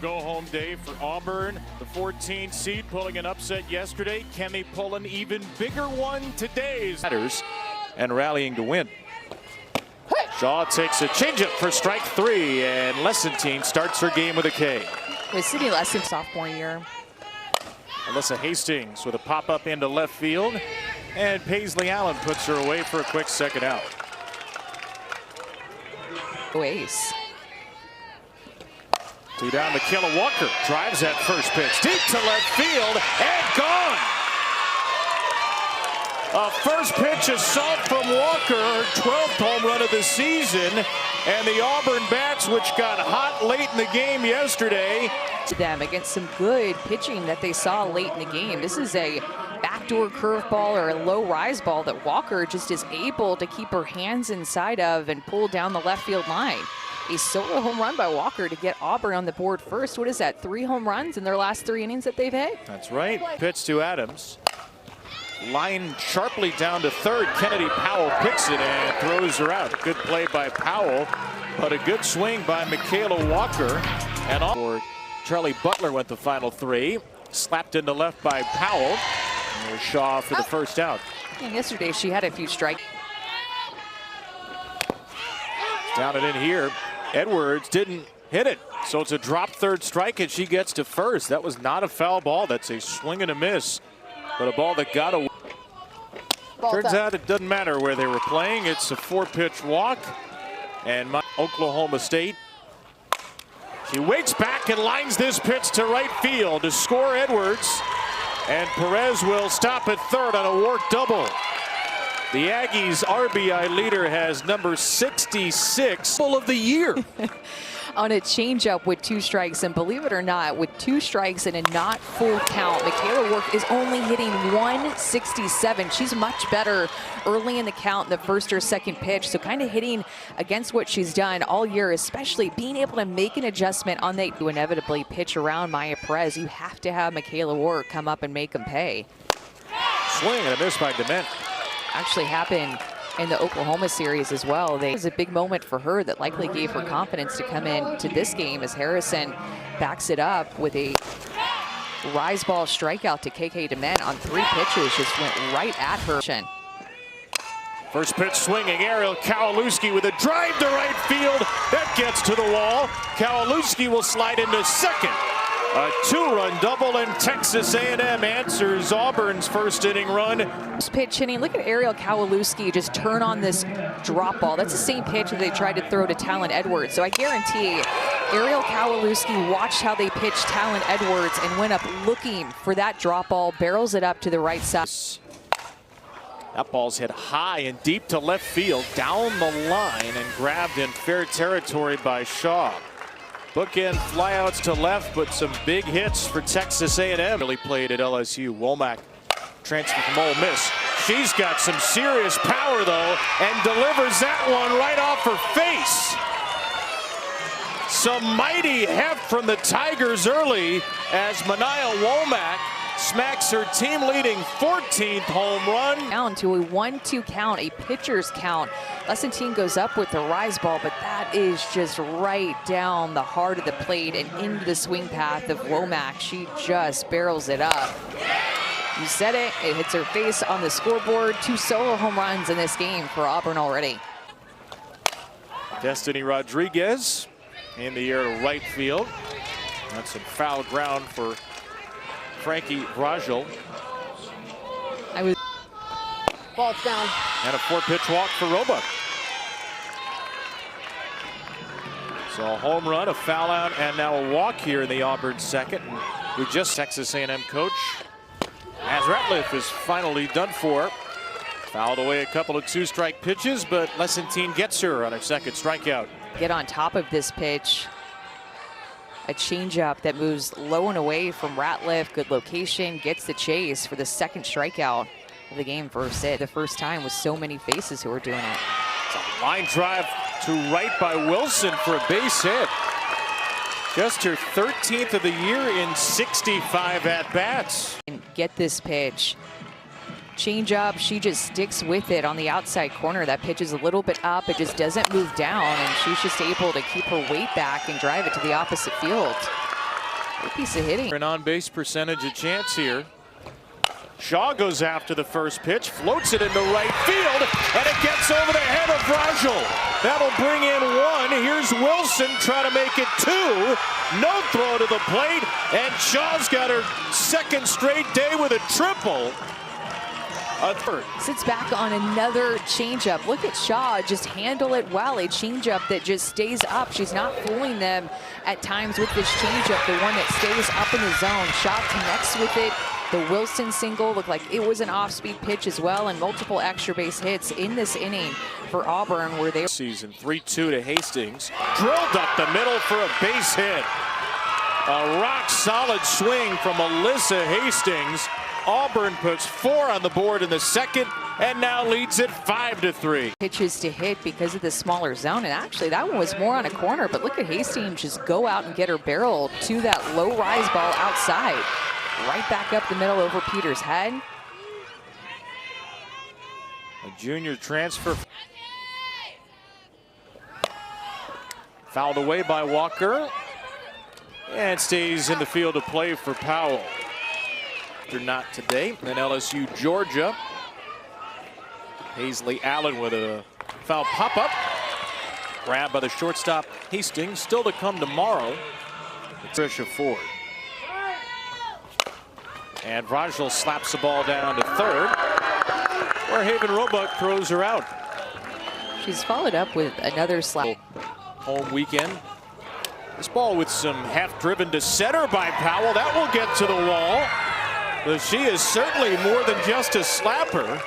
Go-home day for Auburn, the 14 seed pulling an upset yesterday. Kemi pull an even bigger one today. And rallying to win. Shaw takes a changeup for strike three, and Lessentine starts her game with a K. With Sydney Lesson sophomore year. Alyssa Hastings with a pop-up into left field, and Paisley Allen puts her away for a quick second out. Ace. Two down, Michaela Walker drives that first pitch deep to left field and gone. A first pitch assault from Walker, her 12th home run of the season, and the Auburn bats, which got hot late in the game yesterday. To them against some good pitching that they saw late in the game. This is a backdoor curveball or a low rise ball that Walker just is able to keep her hands inside of and pull down the left field line. A solo home run by Walker to get Auburn on the board first. What is that, 3 home runs in their last 3 innings that they've hit? That's right. Pitch to Adams. Line sharply down to third. Kennedy Powell picks it and throws her out. Good play by Powell, but a good swing by Michaela Walker. And for Charlie Butler went the final 3. Slapped into left by Powell. And there's Shaw for the first out. And yesterday she had a few strikes. Down and in here. Edwards didn't hit it, so it's a drop third strike, and she gets to first. That was not a foul ball. That's a swing and a miss, but a ball that got away. Turns out it doesn't matter where they were playing. It's a 4-pitch walk, and Oklahoma State. She waits back and lines this pitch to right field to score Edwards, and Perez will stop at third on a walk double. The Aggies' RBI leader has number 66 full of the year. On a changeup with 2 strikes, and believe it or not, with 2 strikes and a not full count, Michaela Work is only hitting 167. She's much better early in the count, the first or second pitch, so kind of hitting against what she's done all year, especially being able to make an adjustment on that to inevitably pitch around Maya Perez. You have to have Michaela Work come up and make them pay. Swing and a miss by Dement. Actually happened in the Oklahoma series as well. It was a big moment for her that likely gave her confidence to come into this game as Harrison backs it up with a rise ball strikeout to KK Dement on 3 pitches, just went right at her. First pitch swinging, Ariel Kowalewski with a drive to right field. That gets to the wall. Kowalewski will slide into second. A 2-run double, and Texas A&M answers Auburn's first inning run. Pitch hitting. Look at Ariel Kowalewski just turn on this drop ball. That's the same pitch that they tried to throw to Talon Edwards. So I guarantee Ariel Kowalewski watched how they pitched Talon Edwards and went up looking for that drop ball, barrels it up to the right side. That ball's hit high and deep to left field, down the line, and grabbed in fair territory by Shaw. Bookend flyouts to left, but some big hits for Texas A&M. Really played at LSU. Womack transfer from Ole Miss. She's got some serious power, though, and delivers that one right off her face. Some mighty heft from the Tigers early as Mania Womack smacks her team-leading 14th home run. Down to a 1-2 count, a pitcher's count. Lessentine goes up with the rise ball, but that is just right down the heart of the plate and into the swing path of Womack. She just barrels it up. You said it, it hits her face on the scoreboard. 2 solo home runs in this game for Auburn already. Destiny Rodriguez in the air to right field. That's some foul ground for Frankie Rajal. Ball's down. And a 4-pitch walk for Roebuck. So a home run, a foul out, and now a walk here in the Auburn second. And we just Texas A&M coach, as Ratliff is finally done for. Fouled away a couple of 2-strike pitches, but Lessentine gets her on her second strikeout. Get on top of this pitch. A changeup that moves low and away from Ratliff. Good location, gets the chase for the second strikeout of the game for Sid. The first time with so many faces who are doing it. It's a line drive to right by Wilson for a base hit. Just her 13th of the year in 65 at-bats. And get this pitch. Change up, she just sticks with it on the outside corner. That pitch is a little bit up, it just doesn't move down, and she's just able to keep her weight back and drive it to the opposite field. A piece of hitting. An on-base percentage a chance here. Shaw goes after the first pitch, floats it into right field, and it gets over the head of Rajal. That'll bring in one. Here's Wilson trying to make it two. No throw to the plate, and Shaw's got her second straight day with a triple. A third. Sits back on another changeup. Look at Shaw just handle it well. A changeup that just stays up. She's not fooling them at times with this changeup, the one that stays up in the zone. Shaw connects with it. The Wilson single looked like it was an off-speed pitch as well, and multiple extra base hits in this inning for Auburn, where they season 3-2 to Hastings. Drilled up the middle for a base hit. A rock-solid swing from Alyssa Hastings. Auburn puts 4 on the board in the second and now leads it 5-3. Pitches to hit because of the smaller zone, and actually that one was more on a corner, but look at Hastings just go out and get her barrel to that low rise ball outside. Right back up the middle over Peters' head. A junior transfer. Fouled away by Walker. And stays in the field of play for Powell. They're not today. Then LSU, Georgia. Paisley Allen with a foul pop-up. Grab by the shortstop, Hastings. Still to come tomorrow. Patricia Ford. And Rajal slaps the ball down to third, where Haven Roebuck throws her out. She's followed up with another slap. Home weekend. This ball with some half-driven to center by Powell. That will get to the wall. But she is certainly more than just a slapper.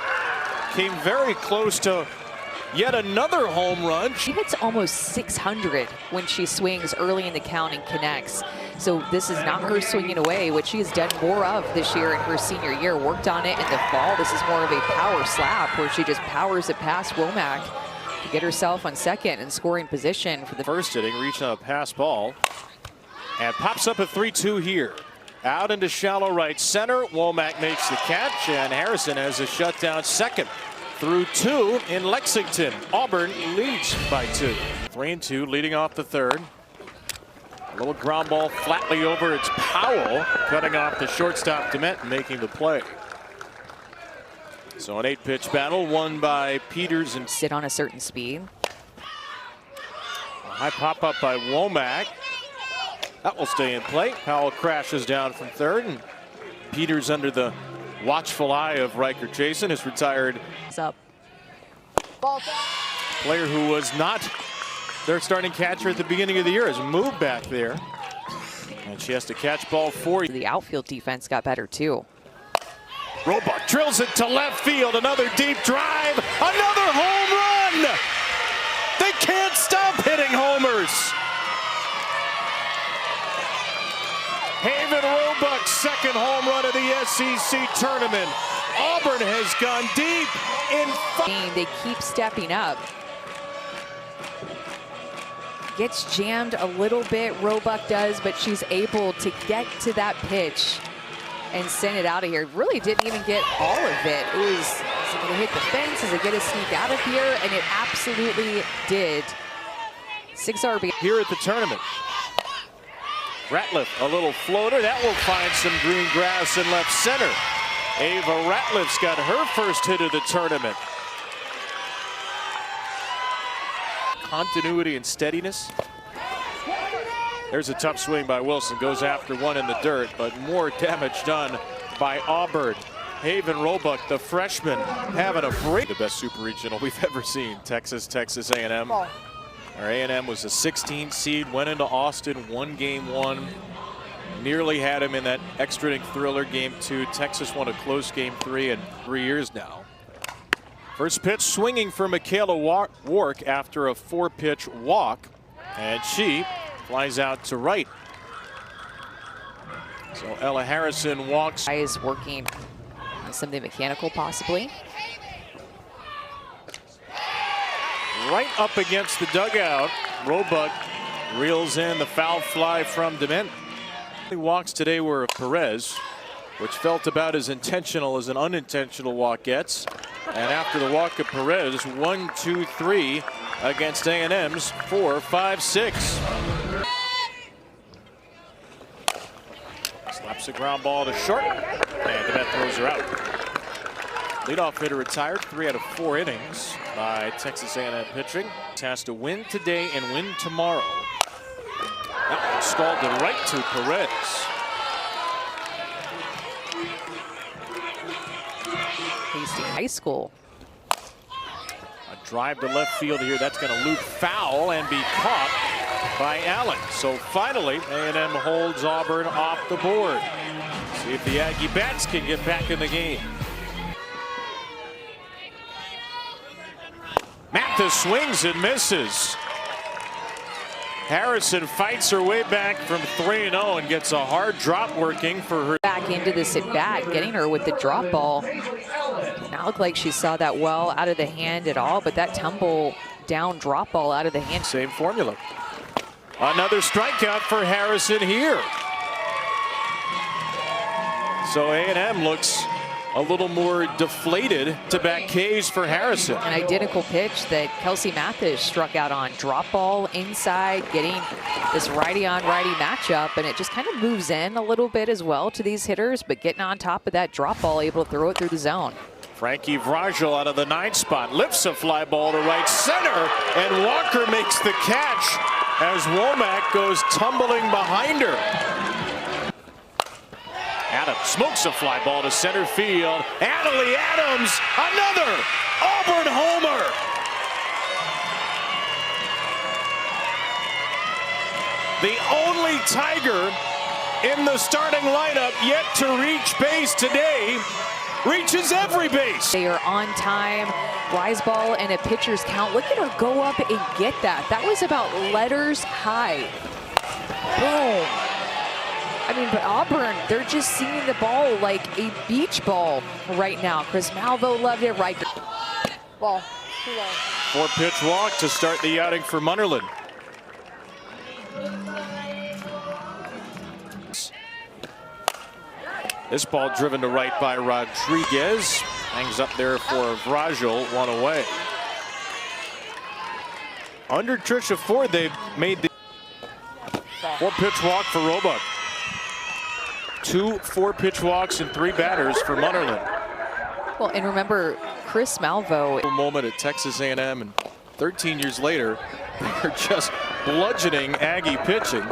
Came very close to yet another home run. She hits almost 600 when she swings early in the count and connects. So this is not her swinging away, which she has done more of this year in her senior year. Worked on it in the fall. This is more of a power slap where she just powers it past Womack to get herself on second and scoring position for the first inning. Reaching a pass ball and pops up a 3-2 here. Out into shallow right center. Womack makes the catch, and Harrison has a shutdown second. Through 2 in Lexington. Auburn leads by 2. 3-2 leading off the third. A little ground ball flatly over. It's Powell cutting off the shortstop Dement, making the play. So an 8-pitch battle won by Peters and sit on a certain speed. A high pop up by Womack. That will stay in play. Powell crashes down from third, and Peters, under the watchful eye of Riker Jason, is retired. Up. Player who was not their starting catcher at the beginning of the year has moved back there, and she has to catch ball 4. The outfield defense got better too. Roebuck drills it to left field. Another deep drive. Another home run. They can't stop hitting homers. Haven Roebuck's second home run of the SEC tournament. Auburn has gone deep in. They keep stepping up. Gets jammed a little bit, Roebuck does, but she's able to get to that pitch and send it out of here. Really didn't even get all of it. It was, is it going to hit the fence? Is it going to sneak out of here? And it absolutely did. 6 RBI. Here at the tournament. Ratliff, a little floater. That will find some green grass in left center. Ava Ratliff's got her first hit of the tournament. Continuity and steadiness. There's a tough swing by Wilson. Goes after one in the dirt, but more damage done by Auburn. Haven Roebuck, the freshman, having a break. The best super regional we've ever seen. Texas A&M. Our A&M was a 16 seed, went into Austin, won game 1. Nearly had him in that extra inning thriller game 2. Texas won a close game 3 in 3 years now. First pitch swinging for Michaela Wark after a 4-pitch walk, and she flies out to right. So Ella Harrison walks. Is working on something mechanical possibly. Right up against the dugout. Roebuck reels in the foul fly from Dement. The walks today were of Perez, which felt about as intentional as an unintentional walk gets. And after the walk of Perez, 1, 2, 3 against A&M's 4, 5, 6. Pops the ground ball to short, and the net throws her out. Leadoff hitter retired 3 out of 4 innings by Texas A&M pitching. Has to win today and win tomorrow. That one stalled to right to Perez. Hastings High School. A drive to left field here. That's going to loop foul and be caught by Allen. So finally, A&M holds Auburn off the board. See if the Aggie Bats can get back in the game. Mathis swings and misses. Harrison fights her way back from 3-0 and gets a hard drop working for her. Back into this at bat, getting her with the drop ball. Not look like she saw that well out of the hand at all, but that tumble down drop ball out of the hand. Same formula. Another strikeout for Harrison here. So A&M looks a little more deflated to back K's for Harrison. An identical pitch that Kelsey Mathis struck out on. Drop ball inside, getting this righty-on-righty matchup, and it just kind of moves in a little bit as well to these hitters, but getting on top of that drop ball, able to throw it through the zone. Frankie Vrajel out of the 9th spot lifts a fly ball to right center, and Walker makes the catch as Womack goes tumbling behind her. Adams smokes a fly ball to center field. Annalie Adams, another Auburn homer. The only Tiger in the starting lineup yet to reach base today reaches every base. They are on time. Rise ball and a pitcher's count. Look at her go up and get that. That was about letters high. Boom. I mean, but Auburn, they're just seeing the ball like a beach ball right now. Chris Malvo loved it. Right. Ball. 4-pitch walk to start the outing for Munnerlyn. This ball driven to right by Rodriguez. Hangs up there for Vrajel, 1 away. Under Trisha Ford, they made the 4-pitch walk for Roebuck. 2 4-pitch walks and 3 batters for Munnerlyn. Well, and remember, Chris Malvo. Moment at Texas A&M, and 13 years later, they're just bludgeoning Aggie pitching.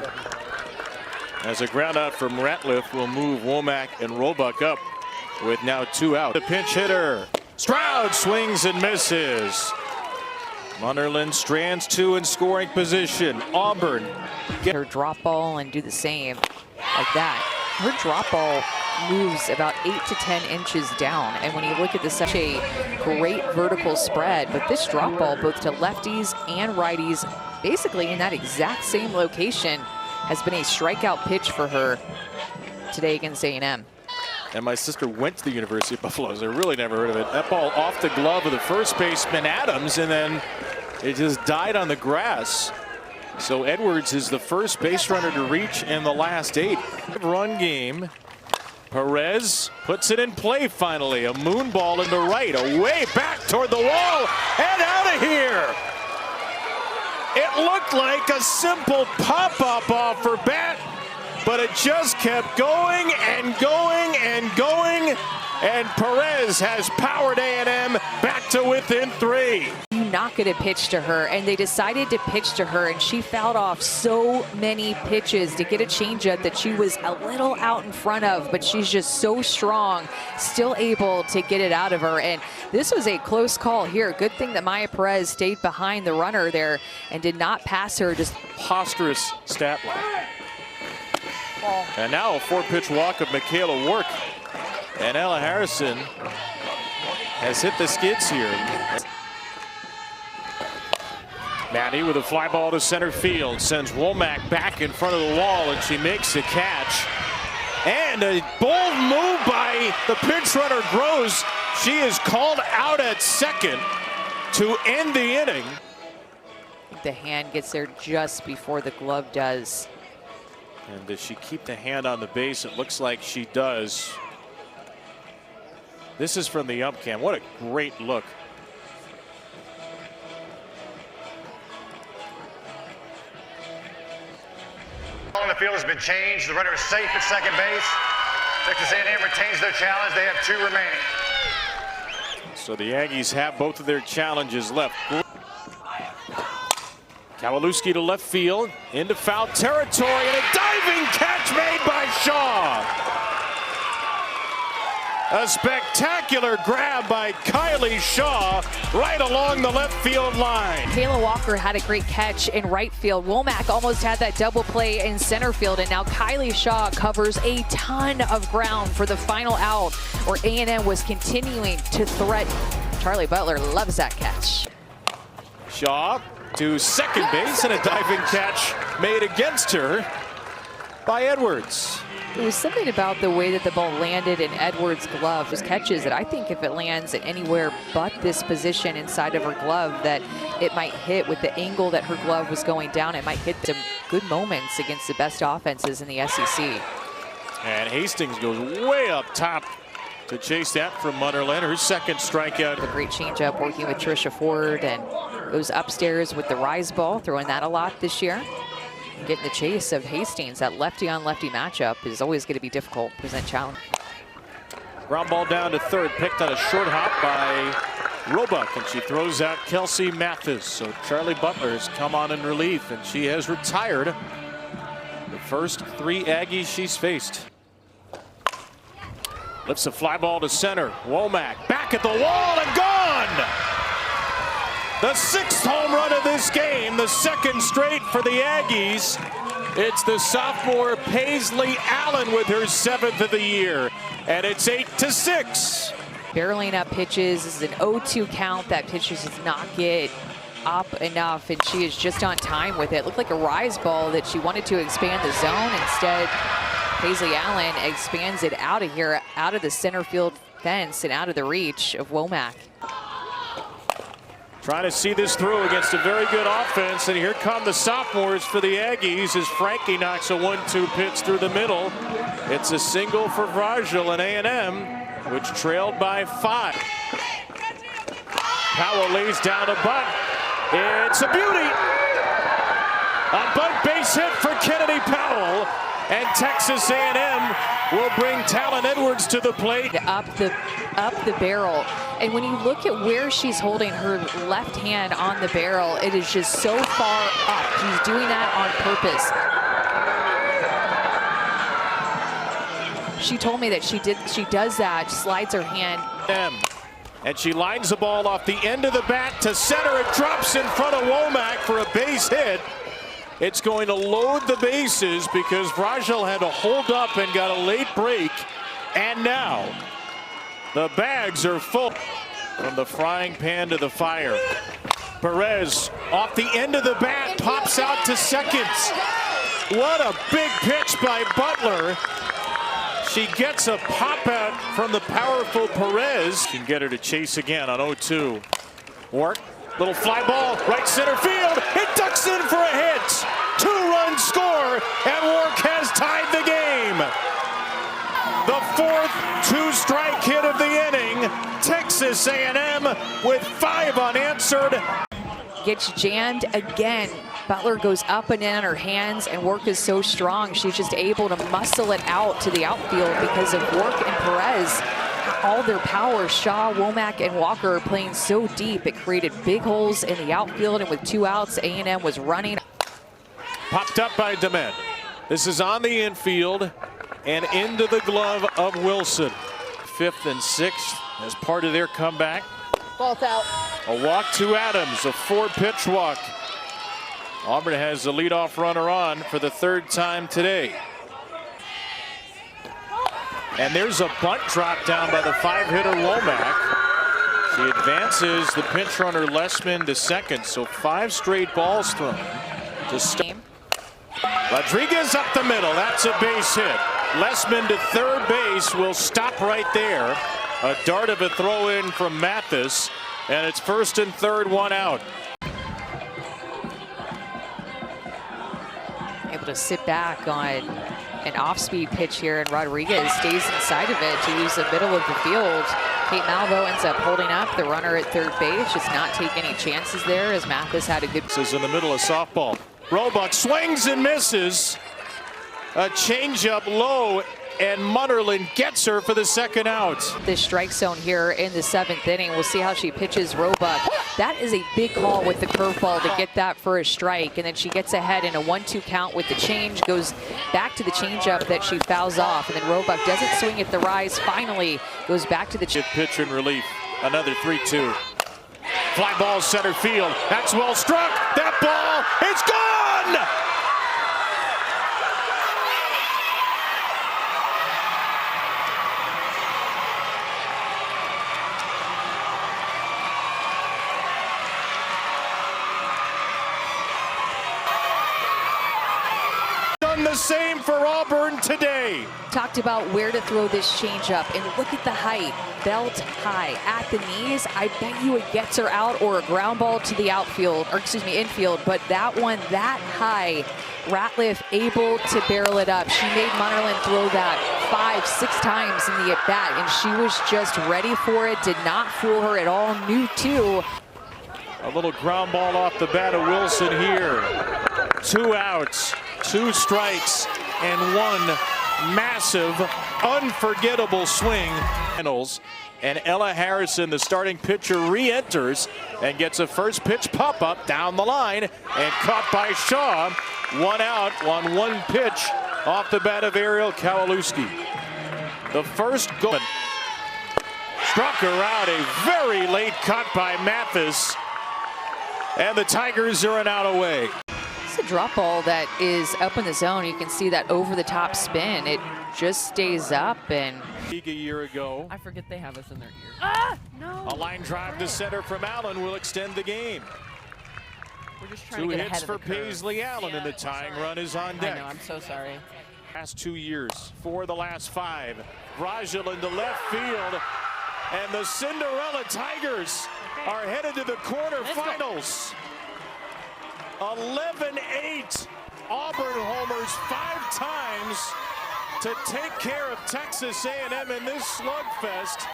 As a ground out from Ratliff will move Womack and Roebuck up with now 2 out. The pinch hitter, Stroud, swings and misses. Munnerlyn strands 2 in scoring position. Auburn Get her drop ball and do the same like that. Her drop ball moves about 8 to 10 inches down. And when you look at this, such a great vertical spread, but this drop ball both to lefties and righties, basically in that exact same location, has been a strikeout pitch for her today against A&M. And my sister went to the University of Buffalo, so I really never heard of it. That ball off the glove of the first baseman Adams, and then it just died on the grass. So Edwards is the first base runner to reach in the last 8. Run game. Perez puts it in play finally. A moon ball into right, away back toward the wall, and out of here. It looked like a simple pop-up off her bat, but it just kept going and going and going, and Perez has powered A&M back to within 3. Not going to pitch to her, and they decided to pitch to her, and she fouled off so many pitches to get a changeup that she was a little out in front of, but she's just so strong, still able to get it out of her. And this was a close call here. Good thing that Maya Perez stayed behind the runner there and did not pass her. Just preposterous stat line. And now a 4-pitch walk of Michaela Wark, and Ella Harrison has hit the skids here. Maddie with a fly ball to center field, sends Womack back in front of the wall, and she makes the catch. And a bold move by the pinch runner Gross. She is called out at second to end the inning. The hand gets there just before the glove does. And does she keep the hand on the base? It looks like she does. This is from the ump cam. What a great look. On the the field has been changed. The runner is safe at second base. Texas A&M retains their challenge. They have 2 remaining. So the Aggies have both of their challenges left. Kowalewski to left field, into foul territory, and a diving catch made by Shaw. A spectacular grab by Kylie Shaw right along the left field line. Kayla Walker had a great catch in right field. Womack almost had that double play in center field, and now Kylie Shaw covers a ton of ground for the final out, where A&M was continuing to threaten. Charlie Butler loves that catch. Shaw to second base, and a diving catch made against her by Edwards. There was something about the way that the ball landed in Edwards' glove. Those catches that I think if it lands anywhere but this position inside of her glove, that it might hit with the angle that her glove was going down. It might hit some good moments against the best offenses in the SEC. And Hastings goes way up top to chase that from Munnerlyn, her second strikeout. A great changeup working with Trisha Ford, and goes upstairs with the rise ball, throwing that a lot this year. Getting the chase of Hastings. That lefty on lefty matchup is always going to be difficult. Present challenge. Ground ball down to third, picked on a short hop by Roebuck, and she throws out Kelsey Mathis. So Charlie Butler has come on in relief, and she has retired the first 3 Aggies she's faced. Lifts a fly ball to center. Womack back at the wall and gone! The 6th home run of this game, the 2nd straight for the Aggies. It's the sophomore Paisley Allen with her 7th of the year, and it's 8-6. Barreling up pitches. This is an 0-2 count. That pitch does not get up enough, and she is just on time with it. Looked like a rise ball that she wanted to expand the zone. Instead, Paisley Allen expands it out of here, out of the center field fence and out of the reach of Womack. Trying to see this through against a very good offense, and here come the sophomores for the Aggies as Frankie knocks a 1-2 pitch through the middle. It's a single for Vrajel and A&M, which trailed by 5. Powell lays down a bunt. It's a beauty. A bunt base hit for Kennedy Powell, and Texas A&M will bring Talon Edwards to the plate. Up the barrel. And when you look at where she's holding her left hand on the barrel, it is just so far up. She's doing that on purpose. She told me that she does that, slides her hand. And she lines the ball off the end of the bat to center. It drops in front of Womack for a base hit. It's going to load the bases because Vrajel had to hold up and got a late break. And now the bags are full. From the frying pan to the fire. Perez off the end of the bat, pops out to second. What a big pitch by Butler. She gets a pop out from the powerful Perez. Can get her to chase again on 0-2. Work, little fly ball, right center field. It ducks in for a hit. 2-run score, and Wark has tied the game. The 4th 2-strike hit of the inning. Texas A&M with 5 unanswered. Gets jammed again. Butler goes up and in on her hands, and Wark is so strong. She's just able to muscle it out to the outfield because of Wark and Perez. All their power, Shaw, Womack, and Walker are playing so deep. It created big holes in the outfield, and with 2 outs, A&M was running. Popped up by Dement. This is on the infield and into the glove of Wilson. 5th and 6th as part of their comeback. Ball's out. A walk to Adams, a 4-pitch walk. Auburn has the leadoff runner on for the 3rd time today. And there's a bunt drop down by the 5-hitter Womack. She advances the pinch runner Lessman to second, so 5 straight balls thrown to start. Rodriguez up the middle, that's a base hit. Lessman to third base will stop right there. A dart of a throw in from Mathis, and it's 1st and 3rd, 1 out. Able to sit back on an off-speed pitch here, and Rodriguez stays inside of it to use the middle of the field. Kate Malvo ends up holding up the runner at third base, just not take any chances there as Mathis had a good. This is in the middle of softball. Roebuck swings and misses. A changeup low, and Munnerlyn gets her for the second out. This strike zone here in the 7th inning. We'll see how she pitches Roebuck. That is a big call with the curveball to get that for a strike. And then she gets ahead in a 1-2 count with the change, goes back to the changeup that she fouls off. And then Roebuck doesn't swing at the rise, finally goes back to the pitch in relief. Another 3-2. Fly ball center field. That's well struck. That ball is gone! The same for Auburn today. Talked about where to throw this changeup, and look at the height, belt high at the knees. I bet you it gets her out or a ground ball to the outfield, or excuse me, infield. But that one that high, Ratliff able to barrel it up. She made Munnerlyn throw that 5-6 times in the at bat, and she was just ready for it. Did not fool her at all. Knew too. A little ground ball off the bat of Wilson here. 2 outs. 2 strikes and 1 massive, unforgettable swing. And Ella Harrison, the starting pitcher, re-enters and gets a first pitch pop-up down the line and caught by Shaw. 1 out on 1 pitch off the bat of Ariel Kowalewski. The first goal struck her out, a very late cut by Mathis. And the Tigers are an out away. A drop ball that is up in the zone. You can see that over the top spin. It just stays up. And a year ago, I forget they have us in their ear. Ah, no. A line drive to center from Allen will extend the game. We're just trying 2 to get hits ahead of for the curve. Paisley Allen, and the tying run is on deck. I know, I'm so sorry. Last 2 years, for the last 5. Rajal into left field, and the Cinderella Tigers are headed to the quarterfinals. 11-8. Auburn homers 5 times to take care of Texas A&M in this slugfest.